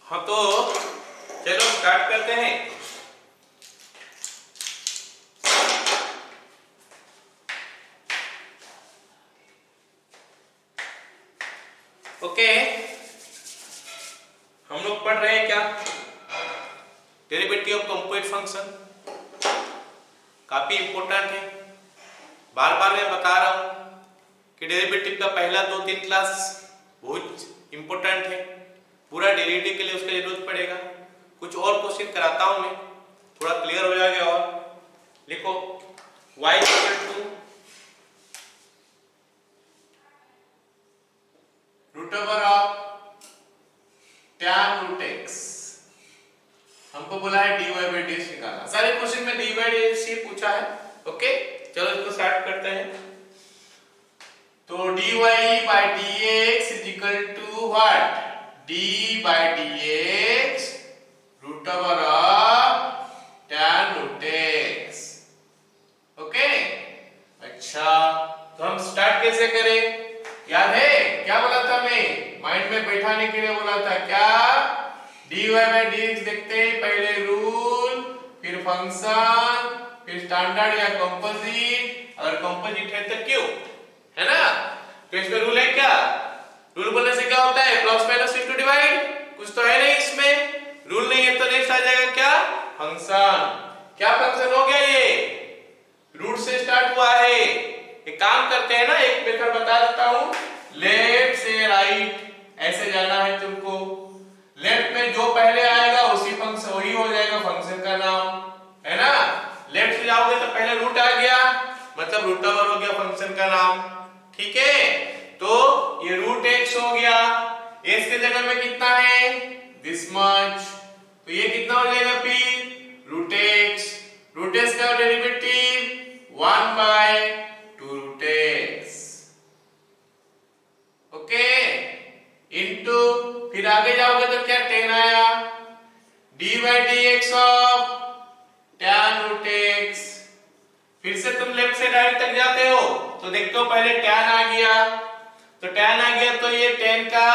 हाँ तो चलो स्टार्ट करते हैं। ओके, हम लोग पढ़ रहे हैं क्या, डेरिवेटिव ऑफ कंपोजिट फंक्शन। काफी इंपॉर्टेंट है। बार बार मैं बता रहा हूं कि डेरिवेटिव का पहला 2-3 क्लास बहुत इंपॉर्टेंट है। पूरा डेरिवेटिव के लिए उसका जरूरत पड़ेगा। कुछ और क्वेश्चन कराता हूं मैं, थोड़ा क्लियर हो जाएगा। और लिखो y equal to root over of tan root x। हमको बोला है dy बाई dx निकालना। सारे क्वेश्चन में dy बाई dx ही पूछा है। ओके, चलो इसको स्टार्ट करते हैं। तो dy by dx is equal to what? d by dx root over of tan root x। Okay, अच्छा तो हम स्टार्ट कैसे करें? याद है क्या बोला था मैं? माइंड में बैठाने के लिए बोला था क्या? dy by dx देखते हैं, पहले रूल, फिर फंक्शन, फिर स्टैंडर्ड या कंपोजिट। अगर कंपोजिट है तो क्यों, है ना? तो इसमें रूल है क्या? रूल बोलने से क्या होता है? Plus minus into divide. कुछ तो है नहीं इसमें, रूल नहीं है तो नेक्स्ट आ जाएगा क्या? फंक्शन। क्या फंक्शन हो गया ये? रूट से स्टार्ट हुआ है। एक काम करते हैं ना, एक मेथड बता देता हूं। लेफ्ट से राइट ऐसे जाना है तुमको। लेफ्ट में जो पहले आएगा उसी फंक्शन, वही हो जाएगा फंक्शन का नाम, है ना? लेफ्ट से जाओगे तो पहले रूट आ गया, मतलब रूट ओवर हो गया फंक्शन का नाम। ठीक है, तो ये रूट एक्स हो गया। एक्स के जगह में कितना है? This much. तो ये कितना हो जाएगा फिर? Root x. रूट एक्स का derivative 1 by 2 root x. Okay, into फिर आगे जाओगे तो क्या tan आया? d बाई dx of tan root x। फिर से तुम लेफ्ट से राइट तक जाते हो तो देखते हो पहले tan आ गया। तो tan आ गया तो ये tan का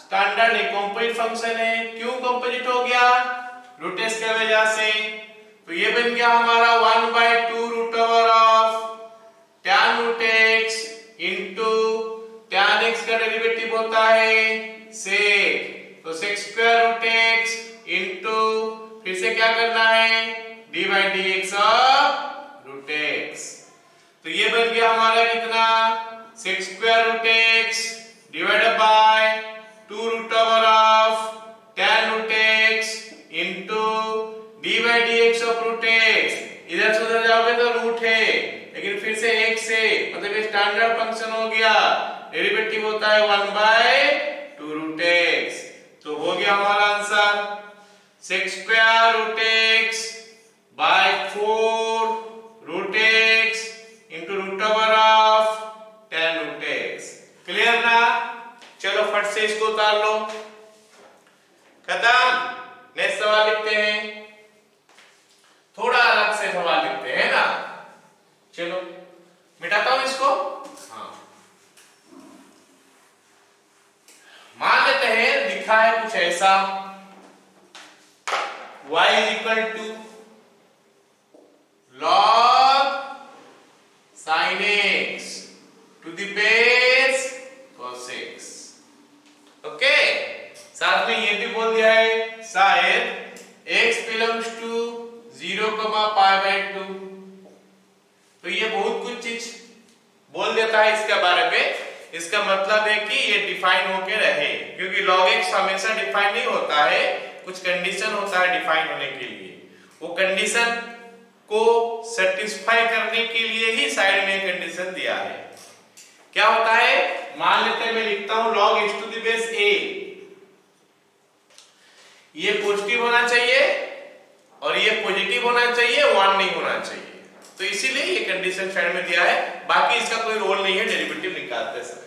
स्टैंडर्ड है, कंपोजिट फंक्शन है। क्यों कंपोजिट हो गया? रूट x की वजह से। तो ये बन गया हमारा 1 by 2 root over of tan root x into tan x का डेरिवेटिव होता है sec। तो sec square root x into फिर से क्या करना है? d बाई dx ऑफ रूट x। तो ये बन गया हमारा कितना? sec square root x divided by 2 root over of tan root x into d बाई dx ऑफ रूट x। इधर से उधर जाओगे तो रूट है, लेकिन फिर से x से, मतलब ये स्टैंडर्ड फंक्शन हो गया। डेरिवेटिव होता है 1 बाय 2 रूट x। तो हो गया हमारा answer sec square root x by 4 root x into root over of tan root x। Clear ना? चलो फट से इसको उतार लो। खत्म। नेक्स्ट सवाल लिखते हैं। थोड़ा अलग से सवाल लिखते हैं ना। चलो मिटाता हूं इसको। हाँ, मान लेते हैं लिखा है कुछ ऐसा, y is equal to log sin x to the base cos x। Okay, साथ में ये भी बोल दिया है शायद x belongs to 0, π/2। तो ये बहुत कुछ चीज बोल देता है इसके बारे में। इसका मतलब है कि ये डिफाइन होके रहे, क्योंकि log x हमेशा डिफाइन नहीं होता है, कुछ कंडीशन होता है डिफाइन होने के लिए। वो कंडीशन को सेटिस्फाई करने के लिए ही साइड में कंडीशन दिया है। क्या होता है? मान लेते हैं मैं लिखता हूं log x to the base a। ये पॉजिटिव होना चाहिए और ये पॉजिटिव होना चाहिए, 1 नहीं होना चाहिए। तो इसीलिए ये कंडीशन साइड में दिया है, बाकी इसका कोई रोल नहीं है डेरिवेटिव निकालते समय।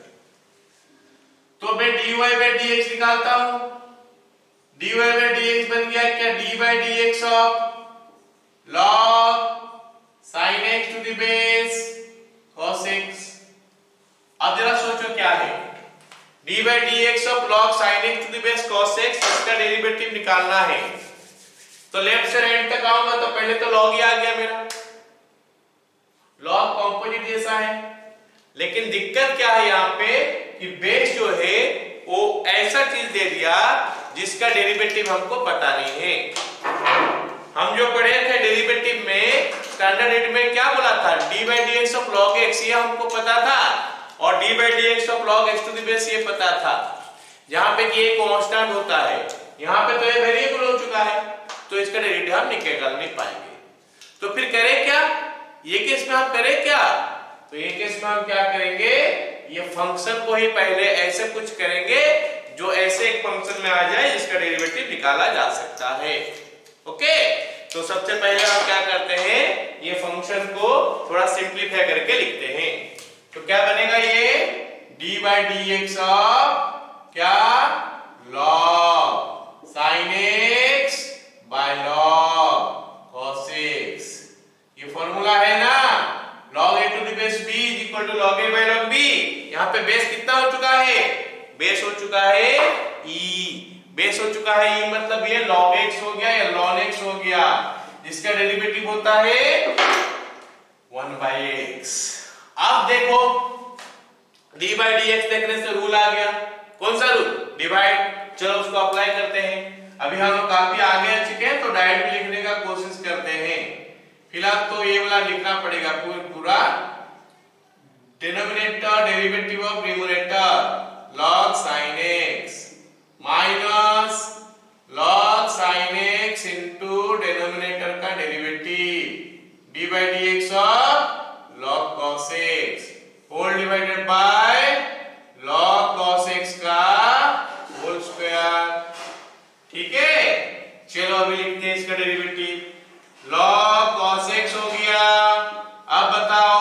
तो मैं dy बाई dx निकालता हूं। dy बाई dx बन गया क्या? d बाई dx of log sin x to the base cos x। अब जरा सोचो क्या है? D by D x of log sine x to the base cos x, इसका डेरिवेटिव निकालना है। तो लेफ्ट से राइट तक आऊंगा तो पहले तो लॉग ही आ गया मेरा, लॉग कॉम्पोजिट जैसा है। लेकिन दिक्कत क्या है यहाँ पे कि बेस जो है वो ऐसा चीज दे दिया जिसका डेरिवेटिव हमको पता नहीं है। हम जो पढ़े थे डेरिवेटिव में स्टैंडर्ड रेट में क्या बोला था, D by D x of log x ये हमको पता था और D by D x of log x to the base ये पता था। जहां पे कि ये कांस्टेंट होता है, यहाँ पे तो ये वेरिएबल हो चुका है, तो इसका डेरिवेटिव हम निकाल नहीं पाएंगे। तो फिर करें क्या, ये केस में हम करें क्या, तो ये केस में हम क्या करेंगे, ये फंक्शन को ही पहले ऐसे कुछ करेंगे जो ऐसे एक फंक्शन में आ जाए जिसका डेरिवेटिव निकाला जा सकता है। ओके, तो सबसे पहले हम क्या करते हैं, ये फंक्शन को थोड़ा सिंपलीफाई करके लिखते हैं। तो क्या बनेगा, ये D by D x of क्या log sine X by log cos X, ये फॉर्मूला है ना, log a to the base b is equal to log a by log b। यहाँ पे बेस कितना हो चुका है, बेस हो चुका है e, बेस हो चुका है e मतलब ये log x हो गया या ln x हो गया, जिसका डेरिवेटिव होता है 1 by x। अब देखो d by dx देखने से रूल आ गया, कौन सा रूल, डिवाइड। चलो उसको अप्लाई करते हैं। अभी हम लोग काफी आगे आ चुके हैं तो डायरेक्ट लिखने का कोशिश करते हैं। फिलहाल तो ये वाला लिखना पड़ेगा पूरा, denominator derivative of numerator log sin x minus log sin x into denominator का derivative d by dx of log cos x whole divided by log cos x का होल स्क्वायर। ठीक है, चलो अभी लिखते हैं इसका डेरिवेटिव, log cos x हो गया। अब बताओ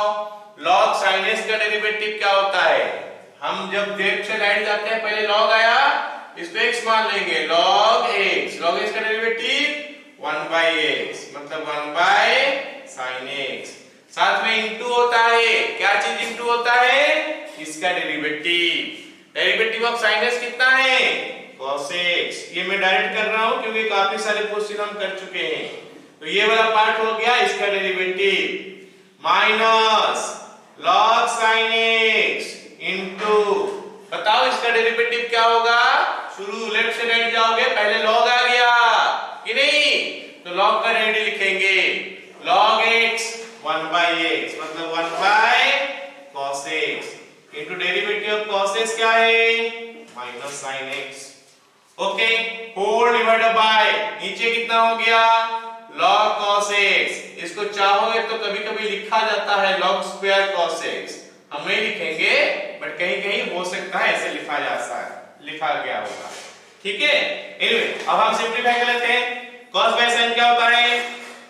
log sin x का डेरिवेटिव क्या होता है, हम जब लेफ्ट से राइट जाते हैं पहले log आया, इसको x मान लेंगे, log x, log x का डेरिवेटिव 1 by x मतलब 1 by sin x, साथ में इनटू होता है, क्या चीज इनटू होता है, इसका derivative. Derivative of sin x कितना है, cos x। ये मैं डायरेक्ट कर रहा हूं क्योंकि काफी सारे क्वेश्चन हम कर चुके हैं। तो ये वाला पार्ट हो गया इसका derivative minus log sin x into, बताओ इसका डेरिवेटिव क्या होगा, शुरू लेफ्ट से राइट जाओगे पहले log आ गया कि नहीं, तो log का डेरिवेटिव लिखेंगे log x 1 by x मतलब 1 by cos x into derivative of cos x क्या है, minus sin x। Okay, whole divided by नीचे कितना हो गया log cos x, इसको चाहोगे तो कभी-कभी लिखा जाता है log स्क्वायर cos x, हम नहीं लिखेंगे बट कहीं-कहीं हो सकता है ऐसे लिखा गया होगा। ठीक है, एनीवे अब हम सिंपलीफाई कर लेते हैं। cos बाय sin क्या होता है,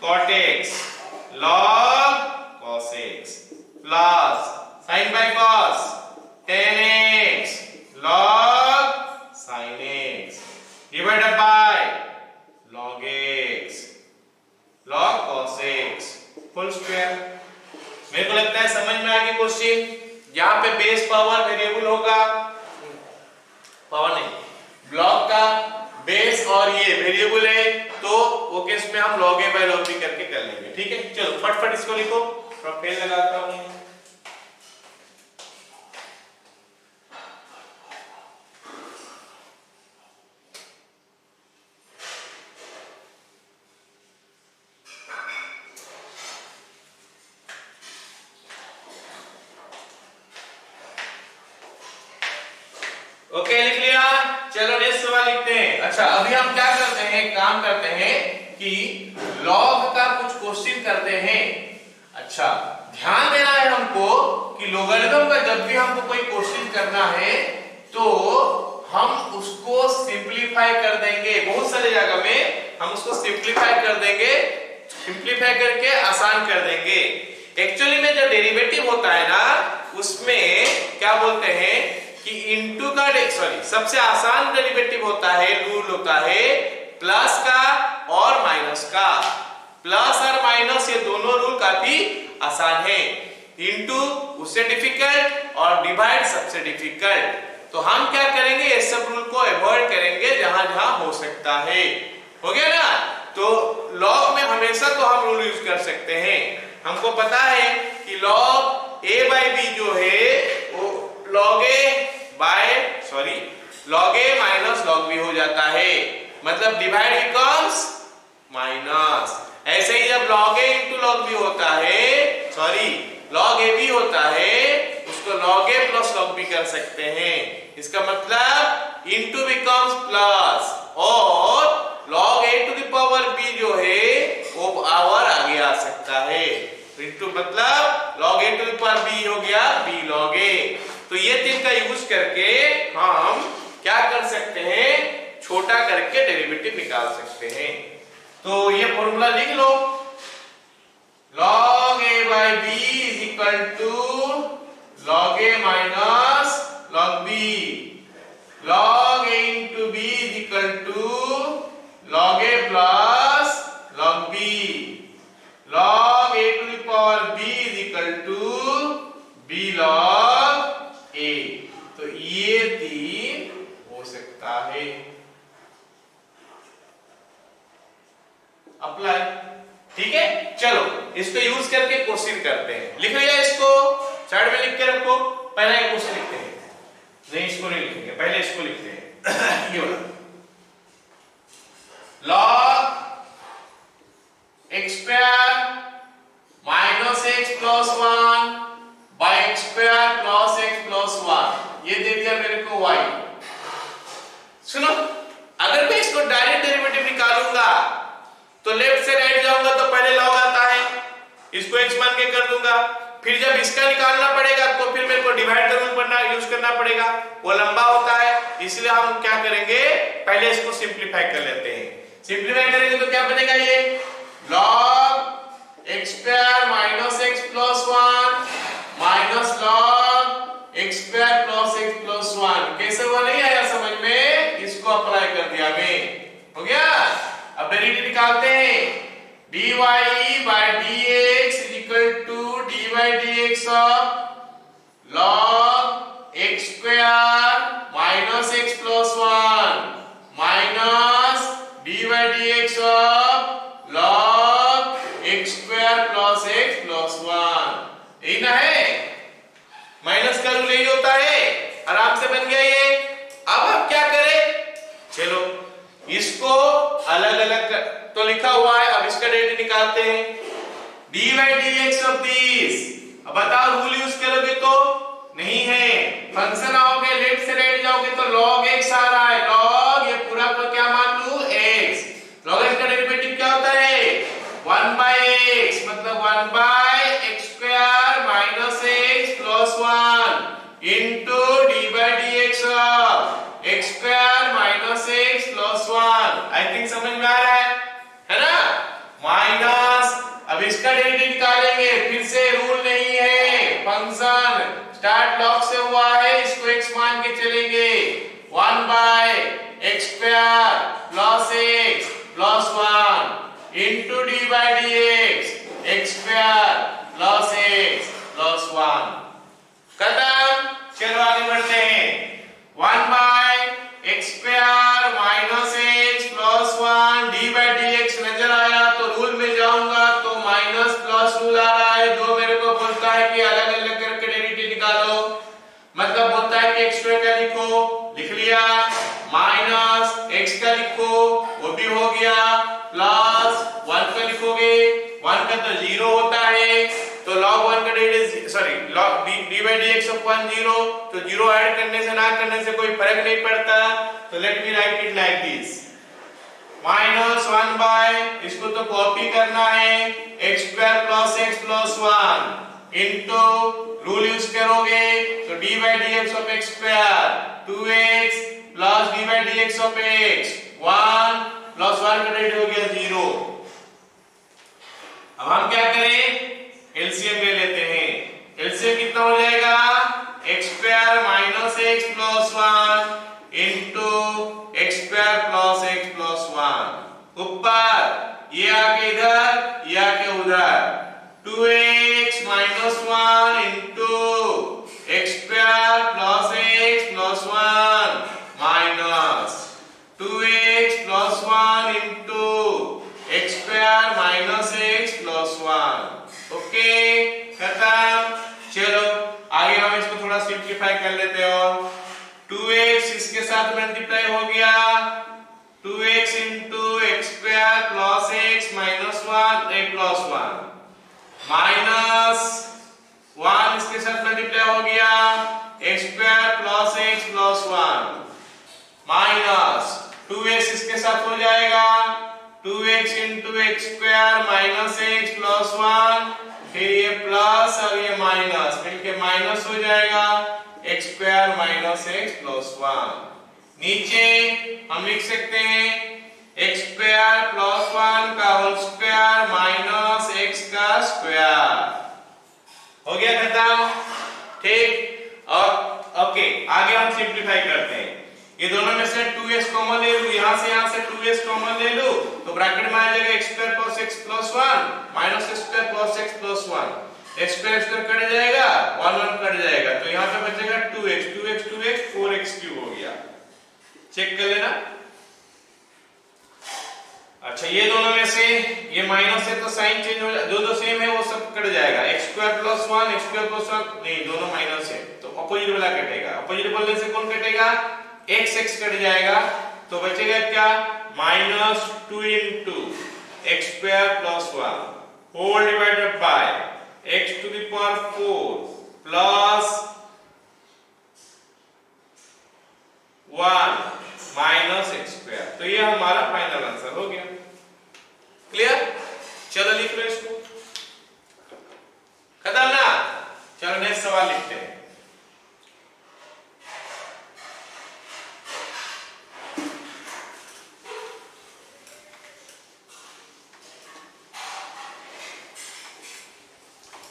cot x log cos x plus sin बाय cos tan x log sin x divided by log x log cos x whole square. मेरे को लगता है समझ में आ गया क्वेश्चन, यहाँ पे बेस पावर वेरिएबल होगा, पावर नहीं ब्लॉक का बेस और ये वेरिएबल है, तो वो केस में हम log a by log b करके कर लेंगे। ठीक है, चलो फटाफट इसको लिखो, थोड़ा पेन लगाता हूं। ओके, लिख लिया, चलो नेक्स्ट सवाल लिखते हैं। अच्छा, अभी हम क्या करते हैं, काम करते हैं कि लॉग का कुछ क्वेश्चन करते हैं। अच्छा, ध्यान देना है हमको कि लोगरिथम का जब भी हमको कोई क्वेश्चन करना है तो हम उसको सिंपलीफाई कर देंगे, बहुत सारे जगह में हम उसको सिंपलीफाई कर देंगे, सिंपलीफाई करके आसान कर देंगे। एक्चुअली में जो डेरिवेटिव होता है ना, उसमें क्या बोलते हैं कि इनटू का सबसे आसान डेरिवेटिव होता है, रूल होता है प्लस का और माइनस का। प्लस और माइनस ये दोनों रूल काफी आसान है, इनटू उससे डिफिकल्ट और डिवाइड सबसे डिफिकल्ट। तो हम क्या करेंगे, इस सब रूल को अवॉइड करेंगे जहां जहां हो सकता है। हो गया ना। तो लॉग में हमेशा तो हम रूल यूज कर सकते हैं। हमको पता है कि लॉग ए बाई बी जो है वो लॉग ए माइनस लॉग बी हो जाता है, मतलब डिवाइड बिकम्स माइनस। ऐसे ही जब log A into log B होता है, लॉग ए बी होता है, उसको log A plus log B कर सकते हैं। इसका मतलब इंटू बिकम्स प्लस, और log A to the power B जो है वो और आगे आ सकता है। इंटू मतलब log A to the power B हो गया बी लॉग ए। तो ये तीन का यूज करके हम क्या कर सकते हैं, छोटा करके डेरिवेटिव निकाल सकते हैं। तो ये फॉर्मूला लिख लो, log a by b is equal to log a minus log b, log a into b is equal to log a plus log b, log a to the power b is equal to b log a। तो ये तीन हो सकता है। Apply, ठीक है। चलो इसको यूज करके क्वेश्चन करते हैं। लिख लिया इसको, चार्ट में लिख के रखो। पहला एक क्वेश्चन लिखते हैं, नहीं इसको नहीं लिखेंगे, पहले इसको लिखते हैं। ये वाला log x square minus x plus 1 by x square plus x plus 1, ये दे दिया मेरे को y। सुनो, अगर मैं इसको डायरेक्ट डेरिवेटिव निकालूंगा तो लेफ्ट से राइट जाऊंगा तो पहले लॉग आता है, इसको x मान के कर दूंगा। फिर जब इसका निकालना पड़ेगा तो फिर मेरे को डिवाइड का रूल यूज करना पड़ेगा, वो लंबा होता है। इसलिए हम क्या करेंगे, पहले इसको सिंपलीफाई कर लेते हैं। सिंपलीफाई करेंगे तो क्या बनेगा, ये log x square minus x plus 1 minus log x square plus x plus 1। कैसे हुआ, नहीं आया समझ में, इसको अप्लाई कर दिया मैं, हो गया। अब डेरिवेटिव निकालते हैं, dy by dx is equal to dy dx of log x square minus x plus 1 minus dy dx of log x square plus x plus 1। यही ना है, माइनस का रूल यही होता है। आराम से बन गया ये। अब हम क्या करें, चलो इसको अलग अलग तो लिखा हुआ है, अब इसका डेरिवेटिव निकालते हैं। dy dx of this, अब बताओ रूल यूज करोगे तो नहीं है, फंक्शन आओगे लेफ्ट से राइट जाओगे तो log x आ रहा है, log ये पूरा को क्या मान लूं x, log x का डेरिवेटिव क्या होता है 1 by x, मतलब 1 by x square minus x plus 1 into d by dx of x square minus x plus 1। I think समझ में आ रहा है ना। माइनस, अब इसका डेरिवेटिव निकालेंगे, फिर से रूल नहीं है, फंक्शन स्टार्ट लॉग से हुआ है, इसको x मान के चलेंगे। 1 by x square plus x plus 1 into d by dx x square plus x plus 1। खत्म। चलो आगे बढ़ते हैं। 1 by x square minus x plus 1 d by dx नजर आया तो रूल में जाऊंगा तो माइनस प्लस रूल आ रहा है, जो मेरे को बोलता है कि अलग अलग करके डेरिवेटिव निकालो, मतलब बोलता है कि x स्क्वायर का लिखो, लिख लिया, माइनस x का लिखो, वो भी हो गया, प्लस 1 का लिखोगे, 1 का तो 0 होता है, तो log 1 का derivative log d by dx of 1 0, तो 0 ऐड करने से ना करने से कोई फर्क नहीं पड़ता। तो let me write it like this, minus 1 by, इसको तो कॉपी करना है, x square plus x plus 1 into rule use करोगे तो d by dx of x square 2x plus d by dx of x 1 plus 1 का derivative हो गया 0। अब हम क्या करें, एलसीएम ले लेते हैं। एलसीएम कितना हो जाएगा, x square minus x plus 1 into x square plus x plus 1, ऊपर ये आके इधर, ये आके उधर, 2x minus 1 into x square plus x plus 1 1। Okay, खत्म। चलो आगे हम इसको थोड़ा सिंप्लीफाई कर लेते हैं। और 2x इसके साथ मल्टीप्लाई हो गया, 2x into x square plus x minus 1 plus 1 minus 1 इसके साथ मल्टीप्लाई हो गया, x square plus x plus 1 minus 2x इसके साथ हो जाएगा, 2x into x square minus x plus 1, फिर ये प्लस और ये माइनस मिलके माइनस हो जाएगा, x square minus x plus 1। नीचे हम लिख सकते हैं एक्स स्क्वायर प्लस 1 का होल स्क्वायर माइनस एक्स का स्क्वायर। हो गया खत्म, ठीक। और ओके, आगे हम सिंप्लीफाई करते हैं। ये दोनों में से 2s कॉमन ले लूं, यहां से 2s कॉमन ले लूं तो ब्रैकेट में आ जाएगा x square plus x plus 1 minus x square plus x plus 1, x square cut जाएगा, 1 1 कट जाएगा, तो यहां पे बचेगा 2x 4x क्यूब हो गया। चेक कर लेना। अच्छा, ये दोनों में से ये माइनस है तो साइन चेंज हो जाएगा, दो सेम है वो सब कट जाएगा, x square plus 1 x square plus 1 नहीं, दोनों माइनस है तो अपोजिट वाला कटेगा, अपोजिट बोलने से कौन कटेगा, x कट जाएगा, तो बचेगा क्या, minus 2 into x square plus 1 whole divided by x to the power 4 plus 1 minus x square. तो ये हमारा फाइनल आंसर हो गया। क्लियर? चलो लिख लो इसको, खत्म ना। चलो नेक्स्ट सवाल लिखते हैं।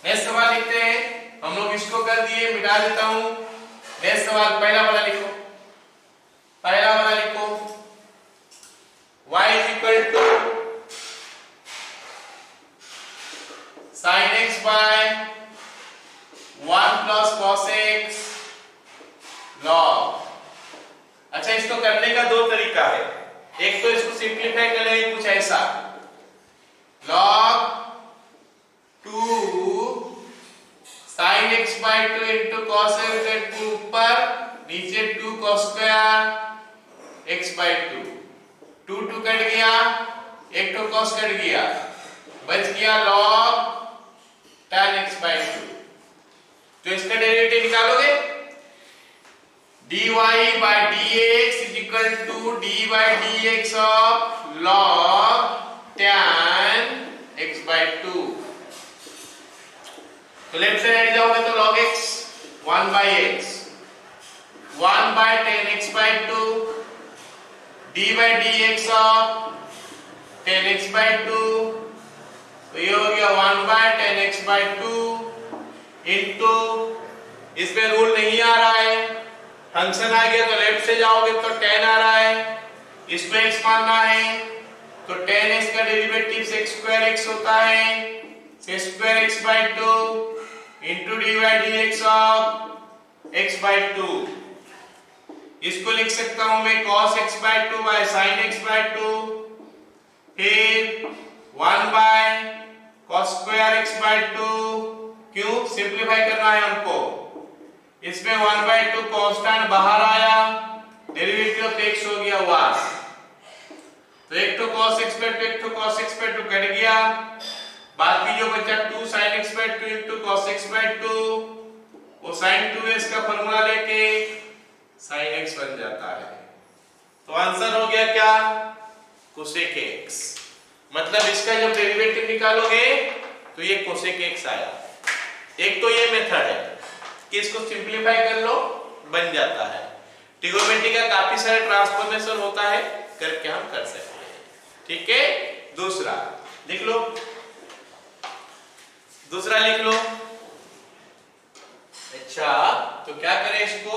नेक्स्ट सवाल लिखते हैं। हम लोग इसको कर दिए, मिटा देता हूं। नेक्स्ट सवाल पहला वाला लिखो, पहला वाला लिखो, y is equal to sin x by 1 plus cos x log। अच्छा, इसको करने का दो तरीका है, एक तो इसको सिंप्लीफाई करेंगे कुछ ऐसा, log 2 sin x by 2 into cos x के ऊपर नीचे 2 cos square x by 2, 2 cut गया, एक तो cos कट गया, बच गया log tan x by 2। तो इसका डेरिवेटिव निकालोगे, dy by dx is equal to d by dx of log tan x by 2। तो लेफ्ट साइड हट जाओगे तो log x 1 by x 1 by tan x by 2 d by dx of tan x by 2, तो ये हो गया 1 by tan x by 2 into, इसमें rule नहीं आ रहा है, फंक्शन आ गया तो लेफ्ट से जाओगे तो tan आ रहा है, इसको x मानना है तो tan x का डेरिवेटिव x स्क्वायर x होता है, x square x by 2 into dy dx of x by 2। इसको लिख सकता हूं मैं cos x by 2 by sin x by 2, फिर 1 by cos square x by 2, क्यों सिंप्लीफाई करना है हमको, इसमें 1 by 2 कांस्टेंट बाहर आया, डेरिवेटिव ऑफ x हो गया 1, तो एक तो cos x by 2 एक तो cos x by 2 कट गया, बाकी जो बचा 2 sin x by 2 into cos x by 2, वो sin 2x का फार्मूला लेके sin x बन जाता है। तो आंसर हो गया क्या, cosec x। मतलब इसका जब डेरिवेटिव निकालोगे तो ये cosec x आया। एक तो ये मेथड है कि इसको सिंप्लीफाई कर लो, बन जाता है। ट्रिगोनोमेट्री का काफी सारे ट्रांसफॉर्मेशन होता है, करके हम कर सकते हैं। ठीक है, दूसरा लिख लो, दूसरा लिख लो। अच्छा, तो क्या करें इसको,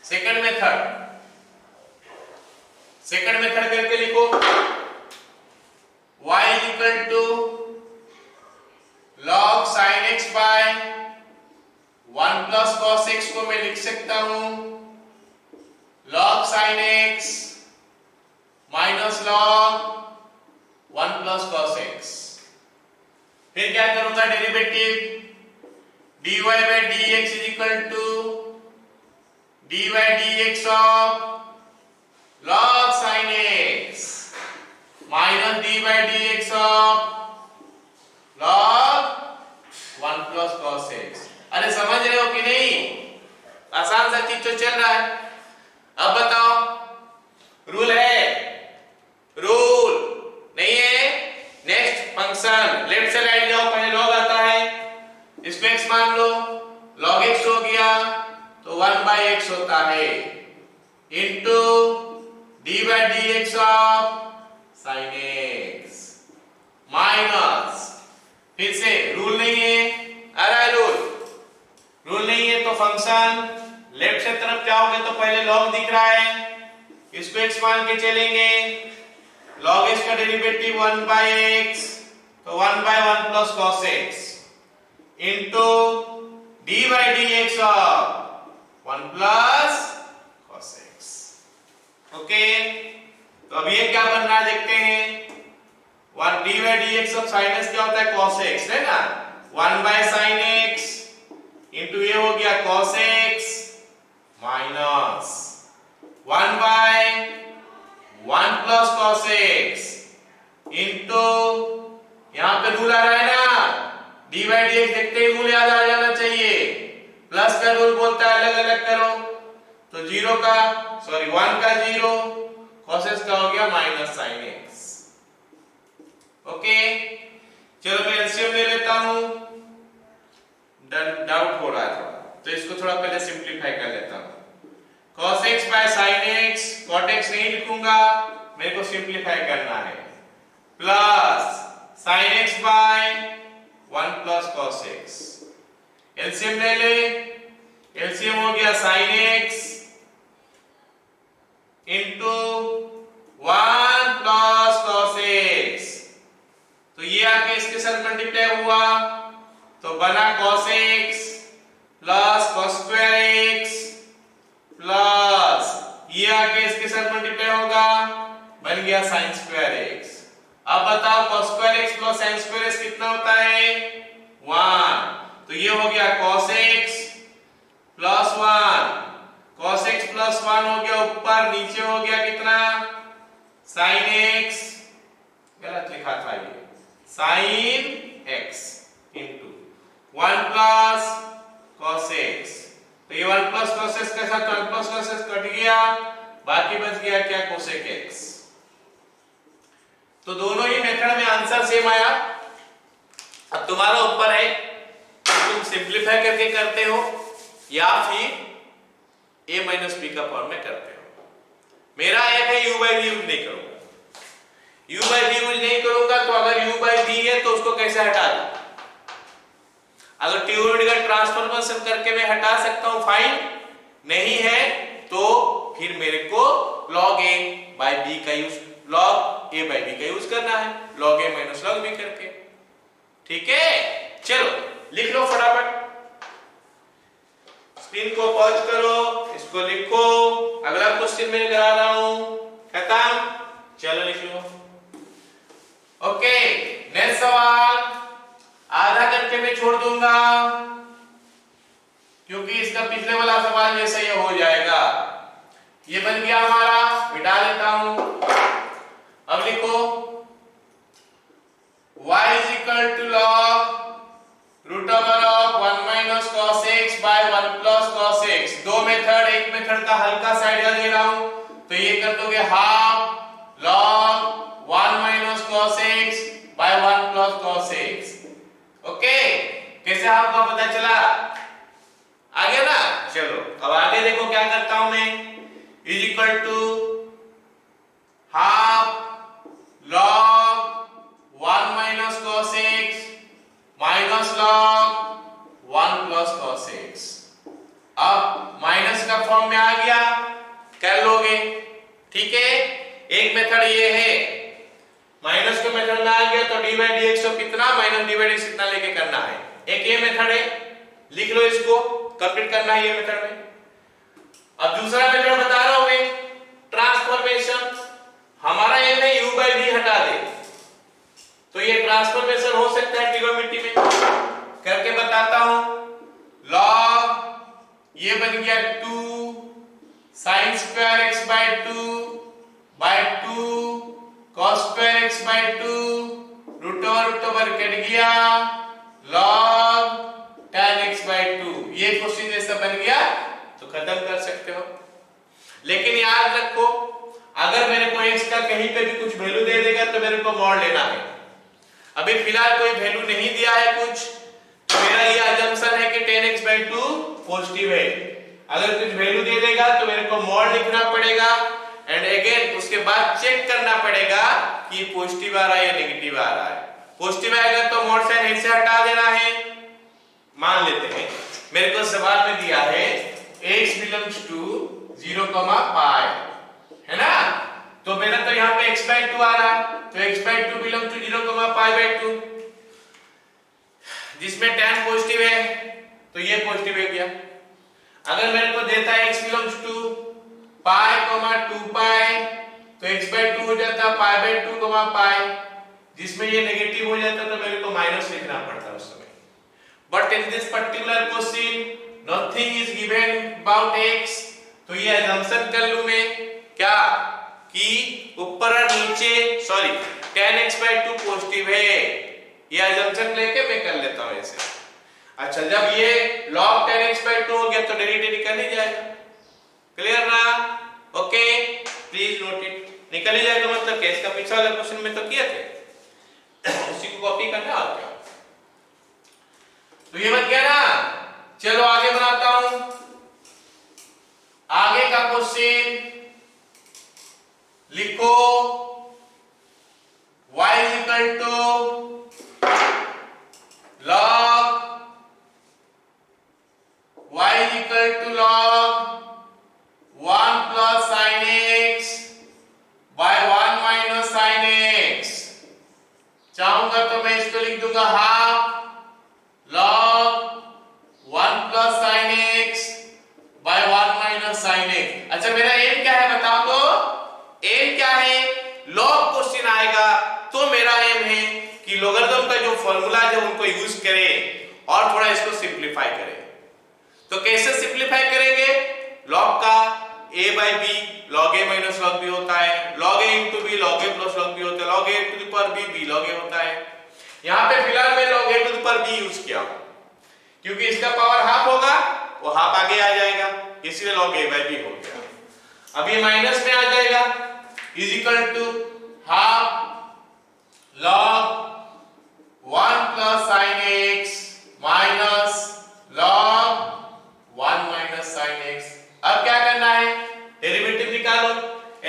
सेकंड मेथड करके लिखो, y is equal to log sin x by 1 plus cos x को मैं लिख सकता हूं log sin x minus log 1 plus cos x। फिर क्या करूंगा derivative dy by dx is equal to dy dx of log sin x minus dy dx of log 1 plus cos x। अरे समझ रहे हो कि नहीं? आसान सा चीज तो चल रहा है। अब बताओ रूल है? रूल नहीं है। नेक्स्ट फंक्शन लेफ्ट से राइट जाओ, पहले लॉग आता है, इसको x मान लो, log x हो गया तो 1 by x होता है into dy dx of sin x minus, फिर से रूल नहीं है, आ रहा है रूल नहीं है तो फंक्शन लेफ्ट से तरफ जाओगे तो पहले log दिख रहा है, इसको x मान के चलेंगे, log x का डेरिवेटिव 1 by x तो 1 by 1 plus cos x into dy dx of 1 plus cos x। Okay, तो अब ये क्या बन रहा है देखते हैं। 1 dy dx of sin x क्या होता है cos x है ना, 1 by sin x इनटू ये हो गया cos x minus 1 by 1 plus cos x into यहां पे रूल आ रहा है ना, dy dx देखते ही रूल याद आ जाना चाहिए, प्लस का रूल बोलता है अलग अलग करो, तो 1 का 0 cos x का हो गया माइनस sin x। ओके, चलो मैं एलसीएम ले लेता हूं, डाउट हो रहा है थोड़ा तो इसको थोड़ा पहले सिंपलीफाई कर लेता हूं। cos x by sin x, cot x नहीं लिखूंगा, मेरे को सिंपलीफाई करना है, plus sin x by 1 plus cos x। LCM ले ले, एलसीएम हो गया sin x into 1 plus cos x, तो ये आके इसके साथ मल्टीप्लाई हुआ तो बना cos x plus cos square x plus ये आके इसके साथ मल्टीप्लाई होगा, बन गया sin square x। अब बताओ cos square x plus sin square x कितना होता है 1, तो ये हो गया cos x plus 1, cos x plus 1 हो गया ऊपर, नीचे हो गया कितना sin x, गलत लिखा था ये, sin x into 1 plus cos x, तो ये 1 प्लस cos x के साथ 1 प्लस cos x कट गया, बाकी बच गया क्या cosec x। तो दोनों ही मेथड में आंसर सेम आया। अब तुम्हारा ऊपर है तुम सिंपलीफाई करके करते हो या फिर a माइनस b का फॉर्म में करते हो। मेरा एक है u by v यूज नहीं करूंगा, u by v यूज नहीं करूंगा तो अगर u by v है तो उसको कैसे हटा दूं, अगर थ्योरेटिकल ट्रांसफॉर्मेशन करके मैं हटा सकता हूं फाइन, नहीं है तो फिर मेरे को log a by b का use, log a by b का यूज करना है, log a minus log b करके। ठीक है, चलो लिख लो फटाफट, स्क्रीन को पॉज करो, इसको लिखो, अगला क्वेश्चन मैं करा रहा हूं, खत्म, चलो लिख लो। ओके, नेक्स्ट सवाल आधा करके मैं छोड़ दूंगा क्योंकि इसका पिछले वाला सवाल जैसा ये हो जाएगा। ये बन गया हमारा, मिटा लेता हूं। अब लिखो y is equal to log root over of 1 minus cos x by 1 plus cos x। दो मेथड, एक मेथड का हल्का सा आइडिया दे रहा हूं, तो ये कर दोगे half log 1 minus cos x by 1 plus cos x। Okay, कैसे हाफ का पता चला, आ गया ना। चलो अब आगे देखो क्या करता हूं मैं, is equal to half log 1 minus cos x minus log 1 plus cos x। अब माइनस का फॉर्म में आ गया, कर लोगे, ठीक है। एक मेथड ये है, माइनस के मेथड में आ गया तो dy dx तो कितना माइनस dy dx कितना लेके करना है। एक ये मेथड है, लिख लो, इसको कंप्लीट करना है ये मेथड में। अब दूसरा मेथड बता रहा हूं मैं, ट्रांसफॉर्मेशन। हमारा मैंने u by d हटा दे तो ये ट्रांसफॉर्मेशन हो सकता है ट्रिग्नोमेट्री में, करके बताता हूं। log ये बन गया 2 sin square x by 2 cos square x by 2 root over cut गया log tan x by 2। ये क्वेश्चन जैसा बन गया तो खत्म कर सकते हो। लेकिन याद रखो अगर मेरे को x का कहीं पे भी कुछ वैल्यू दे देगा तो मेरे को मॉड लेना है। अभी फिलहाल कोई वैल्यू नहीं दिया है कुछ, तो मेरा ये अजम्पशन है कि tan x by 2 पॉजिटिव है। अगर कुछ वैल्यू दे देगा तो मेरे को मॉड लिखना पड़ेगा एंड अगेन उसके बाद चेक करना पड़ेगा कि पॉजिटिव आ रहा है या नेगेटिव आ रहा है। पॉजिटिव आएगा तो मॉड साइन ऐसे हटा देना है। मान लेते हैं मेरे को सवाल में दिया है x belongs to 0, पाई, है ना, तो मेरा तो यहाँ पे x by 2 आ रहा, तो x by 2 belongs to 0, pi by 2, जिसमें tan पॉजिटिव है तो ये पॉजिटिव है गया। अगर मेरे को देता है x belongs to पाई, 2 पाई, तो x by 2 हो जाता पाई by 2, पाई, जिसमें ये नेगेटिव हो जाता तो मेरे को माइनस लिखना पड़ता उस समय। But in this particular question nothing is given about x, तो ये अजम्पशन कर लूं मैं क्या कि ऊपर और नीचे sorry tan x by 2 positive है, ये अजम्पशन लेके मैं कर लेता हूं ऐसे। अच्छा जब ये log tan x by 2 हो गया तो डायरेक्ट निकल ही जाएगा। क्लियर ना? Okay please note it. निकल ही जाएगा मतलब क्या, इसका पिछला वाला क्वेश्चन में तो किए थे उसी को कॉपी करना और क्या। तो ये बन गया ना। चलो आगे बनाता हूं आगे का क्वेश्चन। लिखो y is equal to log y is equal to log 1 plus sin x by 1 minus sin x। चाहूंगा तो मैं इसको लिख दूंगा half log 1 plus sin x by 1 minus sin x। अच्छा मेरा एम क्या है बताओ तो, एम क्या है, लॉग क्वेश्चन आएगा तो मेरा एम है कि लोगरिथम का जो फॉर्मूला है उनको यूज करें और थोड़ा इसको सिंपलीफाई करें। तो कैसे सिंपलीफाई करेंगे, लॉग का a by b log a minus log b होता है, log a into b log a plus log b होता है, log a to the power b b log a होता है। यहाँ पे फिलहाल मैं log a to the power b use किया क्योंकि इसका पावर हाफ होगा वो हाफ आगे आ जाएगा, इसलिए log a by b हो गया। अब ये माइनस में आ जाएगा is equal to half log 1 plus sin x minus log 1 minus sin x। अब क्या करना है, डेरिवेटिव निकालो,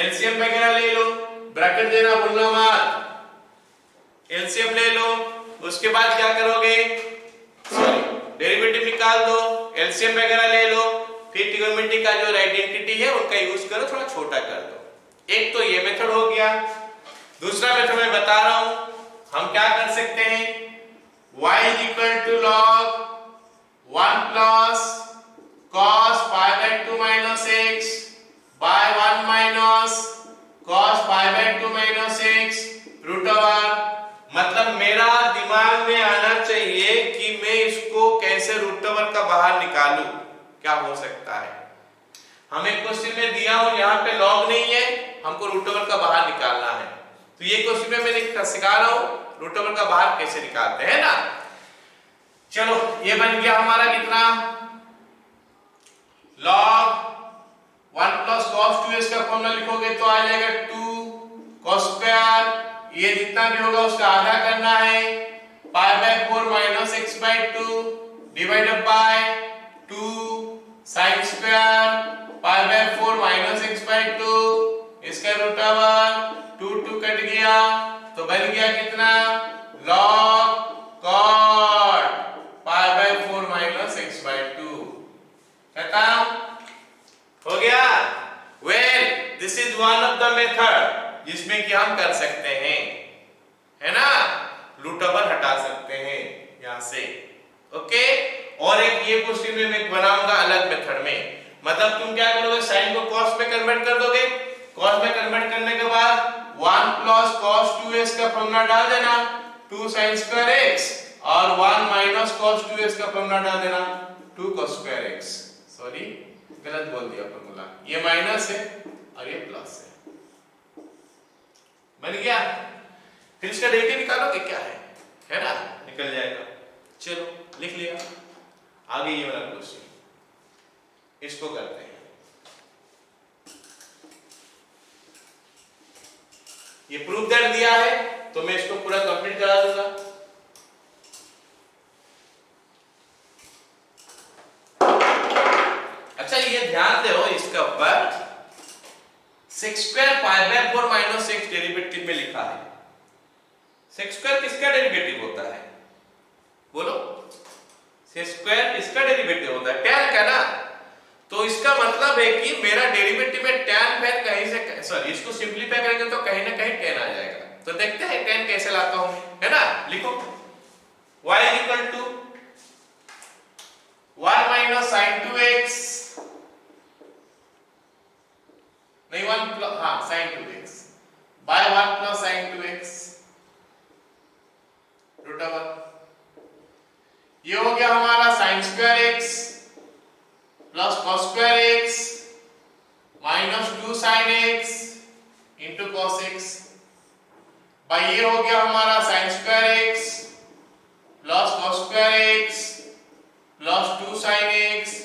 एलसीएम वगैरह ले लो, ब्रैकेट देना भूलना मत, एलसीएम ले लो। उसके बाद क्या करोगे, सॉरी डेरिवेटिव निकाल दो, एलसीएम वगैरह ले लो, फिर ट्रिग्नोमेट्री का जो आइडेंटिटी है उनका यूज करो, थोड़ा छोटा कर दो। एक तो ये मेथड हो गया। दूसरा मेथड मैं बता रहा हूं, हम क्या कर सकते हैं, y is equal to log 1 plus cos pi by 2 minus x by 1 minus cos pi by 2 minus x root over। मतलब मेरा दिमाग में आना चाहिए कि मैं इसको कैसे रूट ओवर का बाहर निकालूं, क्या हो सकता है। हमें क्वेश्चन में दिया हो यहाँ पे लॉग नहीं है, हमको रूट ओवर का बाहर निकालना है, तो ये क्वेश्चन में मैं सिखा रहा हूं रूट ओवर का बाहर कैसे निकालते हैं ना। चलो ये बन गया हमारा कितना, log 1 plus cos 2x का फॉर्मूला लिखोगे तो आ जाएगा 2 cos स्क्वायर, ये जितना भी होगा उसका आधा करना है, पाई by 4 minus x by 2 divided by 2 sin square pi by 4 minus x by 2, इसका रूट ओवर 2 2 कट गया तो बन गया कितना, log cot pi by 4 minus x by 2। खत्म हो गया। Well this is one of the method जिसमें कि हम कर सकते हैं, है ना, रूट ओवर हटा सकते हैं यहां से। ओके, और एक ये क्वेश्चन में मैं बनाऊंगा अलग मेथड में, मतलब तुम क्या करोगे, साइन को कॉस में कन्वर्ट कर दोगे, कॉस में कन्वर्ट करने के बाद 1 प्लस cos 2x का फॉर्मूला डाल देना 2 sin स्क्वायर x और 1 माइनस cos 2x का फॉर्मूला डाल देना 2 cos स्क्वायर x। सॉरी गलत बोल दिया फॉर्मूला, ये माइनस है और ये प्लस है। बन गया। फिर इसका डेरिवेटिव निकालोगे क्या है ना, निकल जाएगा। चलो लिख लिया। आगे ये वाला क्वेश्चन इसको करते हैं। ये प्रूफ दैट दिया है तो मैं इसको पूरा कंप्लीट करा दूंगा। अच्छा ये ध्यान दो इसके ऊपर sec square pi by 4 minus x derivative में लिखा है। sec स्क्वायर किसका डेरिवेटिव होता है बोलो? sec स्क्वायर किसका डेरिवेटिव होता है? tan का ना। तो इसका मतलब है कि मेरा डेरिवेटिव में tan फैन कहीं से, सॉरी इसको सिंपलीफाई करेंगे तो कहीं ना कहीं tan आ जाएगा। तो देखते हैं tan कैसे लाता हूं, है ना। लिखो y equal to 1 minus sin 2x, नहीं 1 प्लस, हाँ sin 2x by 1 plus sin 2x root over, ये हो गया हमारा sin square x plus cos square x minus 2 sin x into cos x, by ये हो गया हमारा sin square x plus cos square x plus 2 sin x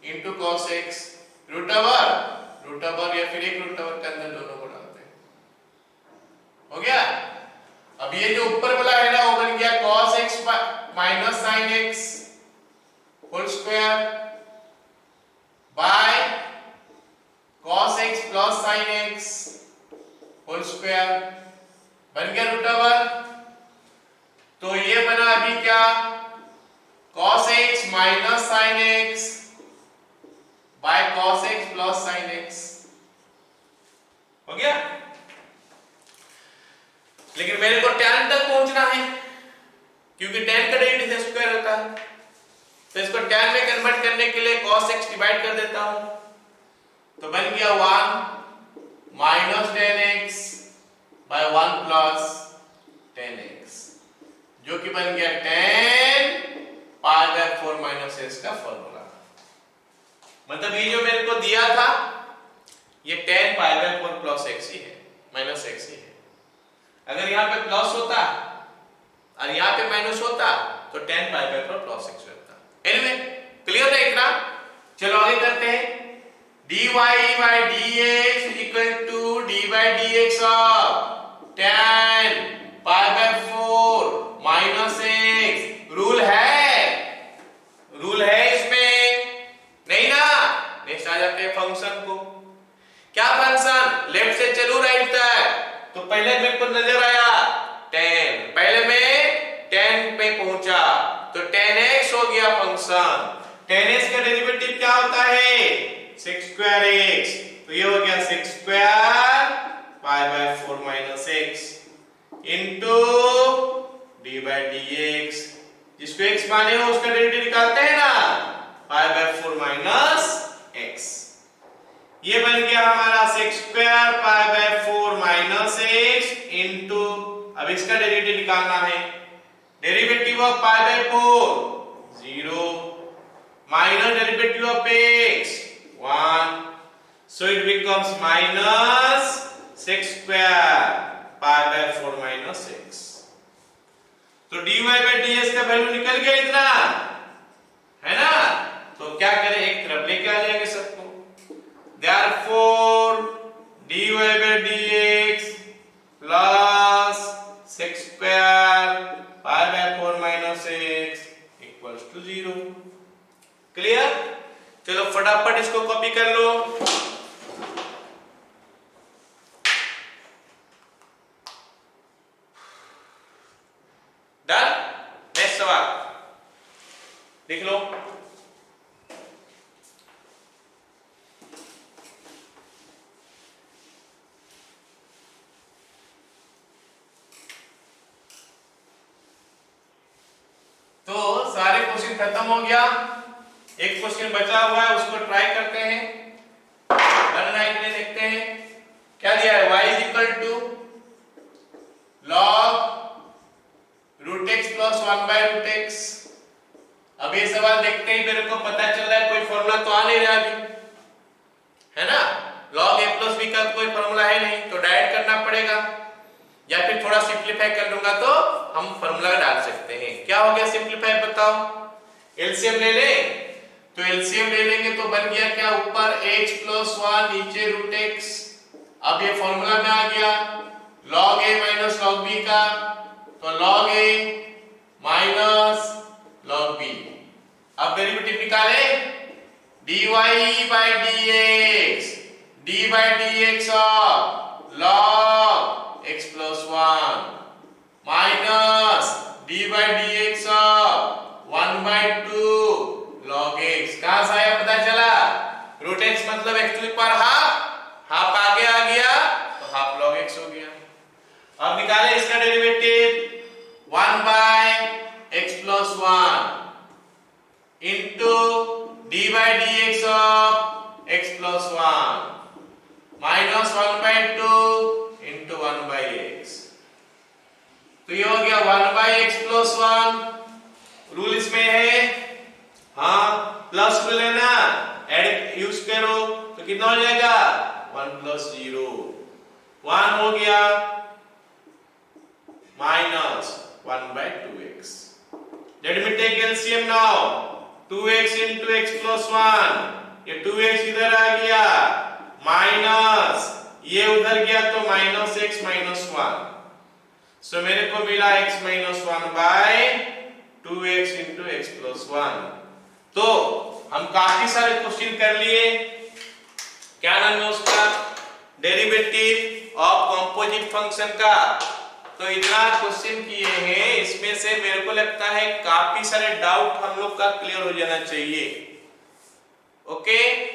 into cos x root over या फिर एक रूट ओवर के अंदर दोनों को डालते हैं। हो गया। अब ये जो ऊपर वाला है ना वो बन गया cos x minus sin x whole square by cos x plus sin x whole square, बन गया रूट ओवर। तो ये बना अभी क्या cos x minus sin x by cos x plus sin x, हो गया। लेकिन मेरे को tan तक पहुंचना है क्योंकि tan का डेरिवेटिव स्क्वायर होता है, तो इसको tan में कन्वर्ट करने के लिए cos x डिवाइड कर देता हूं, तो बन गया 1 minus tan x by 1 plus tan x, जो कि बन गया tan pi by 4 minus x का फॉर्मूला। मतलब ये जो मेरे को दिया था ये tan pi by 4 plus x ही है, माइनस x ही है। अगर यहाँ पे प्लस होता और यहाँ पे माइनस होता तो tan pi by 4 plus x होता। एनीवे क्लियर है इतना। चलो आगे करते हैं। dy by dx equal to dy dx of tan pi by 4 minus x। Rule है इसमें नहीं ना। नेक्स्ट आ जाते हैं फंक्शन को। क्या फंक्शन? लेफ्ट से चलो राइट तक। तो पहले मेरे को नजर आया tan, पहले मैं tan पे पहुंचा तो tan x हो गया फंक्शन। tan x का डेरिवेटिव क्या होता है? sec स्क्वायर x, तो ये हो गया sec square pi by 4 minus x into d by dx, जिसको x माने हो उसका डेरिवेटिव निकालते हैं ना, पाई बाय 4 माइनस x। ये बन गया हमारा sec square pi by 4 minus x into, अब इसका डेरिवेटिव निकालना है। Derivative of pi by 4 0 minus derivative of x 1, so it becomes minus sec square pi by 4 minus x। तो dy by ds का वैल्यू निकल गया इतना, है ना। तो क्या करें, एक तरफ लेके आ जाएंगे सबको। Therefore dy by dx plus sec square pi by 4 minus x equals to 0। Clear? चलो फटाफट इसको कॉपी कर लो। डन। नेक्स्ट सवाल लिख लो। तो सारे क्वेश्चन खत्म हो गया, एक क्वेश्चन बचा हुआ है उसको ट्राई करते हैं। रन राइट में देखते हैं क्या दिया है। y is equal to log root x plus 1 by root x. अब ये सवाल देखते ही मेरे को पता चल रहा है कोई फॉर्मूला तो आ नहीं रहा अभी, है ना। log a प्लस b का कोई फॉर्मूला है नहीं, तो डायरेक्ट करना पड़ेगा, या फिर थोड़ा सिंपलीफाई कर लूंगा तो हम फॉर्मूला डाल सकते हैं। क्या हो गया सिंपलीफाई बताओ? एलसीएम ले ले, तो एलसीएम ले लेंगे तो बन गया क्या, ऊपर x प्लस 1 नीचे रूट x। अब ये फॉर्मूला में आ गया log a minus log b का, तो log a minus log b। अब डेरिवेटिव निकाले, dy by dx, d by dx of log x plus 1 minus d by dx of 1 by 2 log x। कहां से आया पता चला? रूट x मतलब x to the power half, half आगे आ गया तो हाफ log x हो गया। अब निकाले इसका derivative 1 by x plus 1 into d by dx of x plus 1 minus 1 by 2 into 1 by x। तो ये हो गया 1 by x plus 1। रूल इसमें है, हाँ प्लस रूल है ना, ऐड यूज करो तो कितना हो जाएगा 1 plus 0, 1 हो गया minus 1 by 2x। Let me take LCM now, 2x into x plus 1, ये 2x इधर आ गया माइनस ये उधर गया तो माइनस x माइनस 1। सो मेरे को मिला x minus 1 by 2x into x plus 1। तो हम काफी सारे क्वेश्चन कर लिए, क्या नाम है उसका, डेरिवेटिव ऑफ कंपोजिट फंक्शन का। तो इतना क्वेश्चन किए हैं, इसमें से मेरे को लगता है काफी सारे डाउट हम लोग का क्लियर हो जाना चाहिए। ओके